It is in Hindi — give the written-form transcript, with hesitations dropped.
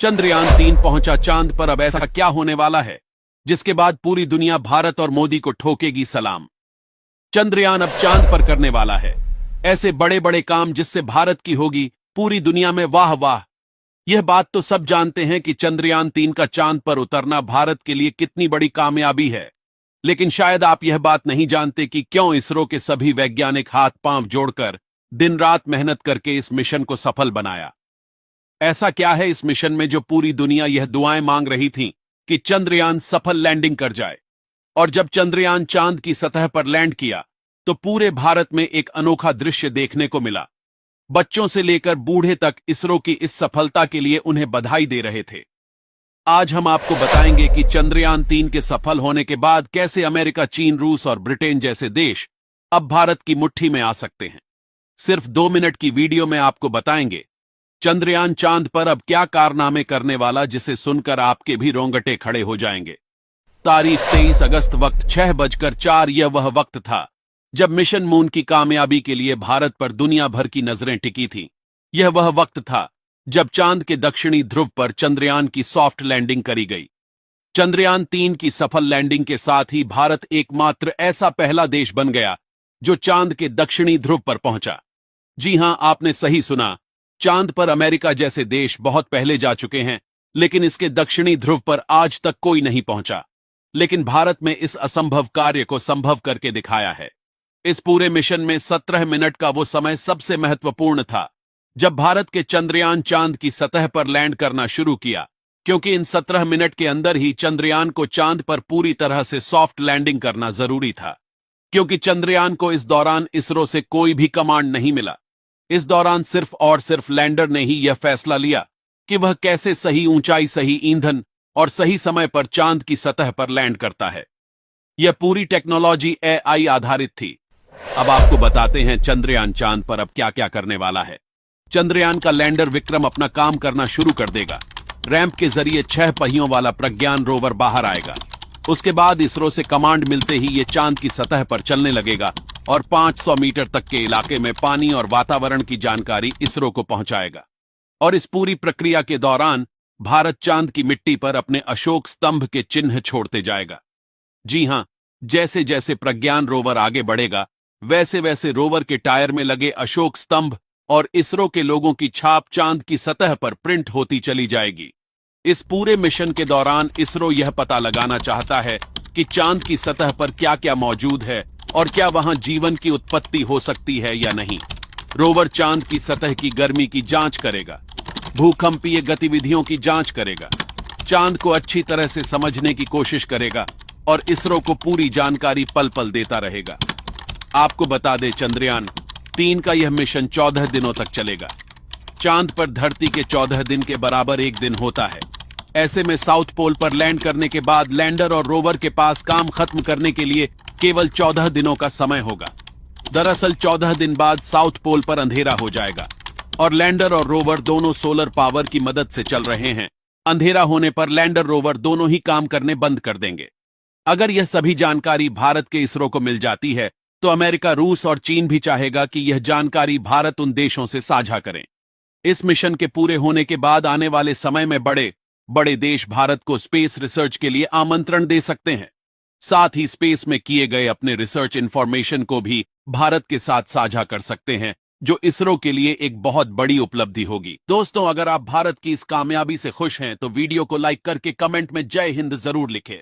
चंद्रयान 3 पहुंचा चांद पर। अब ऐसा क्या होने वाला है जिसके बाद पूरी दुनिया भारत और मोदी को ठोकेगी सलाम। चंद्रयान अब चांद पर करने वाला है ऐसे बड़े बड़े काम जिससे भारत की होगी पूरी दुनिया में वाह वाह। यह बात तो सब जानते हैं कि चंद्रयान 3 का चांद पर उतरना भारत के लिए कितनी बड़ी कामयाबी है, लेकिन शायद आप यह बात नहीं जानते कि क्यों इसरो के सभी वैज्ञानिक हाथ पांव जोड़कर दिन रात मेहनत करके इस मिशन को सफल बनाया। ऐसा क्या है इस मिशन में जो पूरी दुनिया यह दुआएं मांग रही थी कि चंद्रयान सफल लैंडिंग कर जाए। और जब चंद्रयान चांद की सतह पर लैंड किया तो पूरे भारत में एक अनोखा दृश्य देखने को मिला। बच्चों से लेकर बूढ़े तक इसरो की इस सफलता के लिए उन्हें बधाई दे रहे थे। आज हम आपको बताएंगे कि चंद्रयान 3 के सफल होने के बाद कैसे अमेरिका, चीन, रूस और ब्रिटेन जैसे देश अब भारत की मुट्ठी में आ सकते हैं। सिर्फ 2 मिनट की वीडियो में आपको बताएंगे चंद्रयान चांद पर अब क्या कारनामे करने वाला, जिसे सुनकर आपके भी रोंगटे खड़े हो जाएंगे। तारीख 23 अगस्त, वक्त 6:04। यह वह वक्त था जब मिशन मून की कामयाबी के लिए भारत पर दुनिया भर की नजरें टिकी थीं। यह वह वक्त था जब चांद के दक्षिणी ध्रुव पर चंद्रयान की सॉफ्ट लैंडिंग करी गई। चंद्रयान 3 की सफल लैंडिंग के साथ ही भारत एकमात्र ऐसा पहला देश बन गया जो चांद के दक्षिणी ध्रुव पर पहुंचा। जी हां, आपने सही सुना, चांद पर अमेरिका जैसे देश बहुत पहले जा चुके हैं, लेकिन इसके दक्षिणी ध्रुव पर आज तक कोई नहीं पहुंचा। लेकिन भारत में इस असंभव कार्य को संभव करके दिखाया है। इस पूरे मिशन में 17 मिनट का वो समय सबसे महत्वपूर्ण था जब भारत के चंद्रयान चांद की सतह पर लैंड करना शुरू किया, क्योंकि इन 17 मिनट के अंदर ही चंद्रयान को चांद पर पूरी तरह से सॉफ्ट लैंडिंग करना जरूरी था। क्योंकि चंद्रयान को इस दौरान इसरो से कोई भी कमांड नहीं मिला। इस दौरान सिर्फ और सिर्फ लैंडर ने ही यह फैसला लिया कि वह कैसे सही ऊंचाई, सही ईंधन और सही समय पर चांद की सतह पर लैंड करता है। यह पूरी टेक्नोलॉजी AI आधारित थी। अब आपको बताते हैं चंद्रयान चांद पर अब क्या क्या करने वाला है। चंद्रयान का लैंडर विक्रम अपना काम करना शुरू कर देगा। रैंप के जरिए 6 पहियों वाला प्रज्ञान रोवर बाहर आएगा। उसके बाद इसरो से कमांड मिलते ही यह चांद की सतह पर चलने लगेगा और 500 मीटर तक के इलाके में पानी और वातावरण की जानकारी इसरो को पहुंचाएगा। और इस पूरी प्रक्रिया के दौरान भारत चांद की मिट्टी पर अपने अशोक स्तंभ के चिन्ह छोड़ते जाएगा। जी हां, जैसे जैसे प्रज्ञान रोवर आगे बढ़ेगा वैसे वैसे रोवर के टायर में लगे अशोक स्तंभ और इसरो के लोगों की छाप चांद की सतह पर प्रिंट होती चली जाएगी। इस पूरे मिशन के दौरान इसरो यह पता लगाना चाहता है कि चांद की सतह पर क्या क्या मौजूद है और क्या वहां जीवन की उत्पत्ति हो सकती है या नहीं। रोवर चांद की सतह की गर्मी की जांच करेगा, भूकंपीय गतिविधियों की जांच करेगा, चांद को अच्छी तरह से समझने की कोशिश करेगा और इसरो को पूरी जानकारी पल पल देता रहेगा। आपको बता दें, चंद्रयान 3 का यह मिशन 14 दिनों तक चलेगा। चांद पर धरती के 14 दिन के बराबर एक दिन होता है। ऐसे में साउथ पोल पर लैंड करने के बाद लैंडर और रोवर के पास काम खत्म करने के लिए केवल 14 दिनों का समय होगा। दरअसल 14 दिन बाद साउथ पोल पर अंधेरा हो जाएगा और लैंडर और रोवर दोनों सोलर पावर की मदद से चल रहे हैं। अंधेरा होने पर लैंडर रोवर दोनों ही काम करने बंद कर देंगे। अगर यह सभी जानकारी भारत के इसरो को मिल जाती है तो अमेरिका, रूस और चीन भी चाहेगा कि यह जानकारी भारत उन देशों से साझा करें। इस मिशन के पूरे होने के बाद आने वाले समय में बड़े बड़े देश भारत को स्पेस रिसर्च के लिए आमंत्रण दे सकते हैं। साथ ही स्पेस में किए गए अपने रिसर्च इंफॉर्मेशन को भी भारत के साथ साझा कर सकते हैं, जो इसरो के लिए एक बहुत बड़ी उपलब्धि होगी। दोस्तों, अगर आप भारत की इस कामयाबी से खुश हैं तो वीडियो को लाइक करके कमेंट में जय हिंद जरूर लिखें।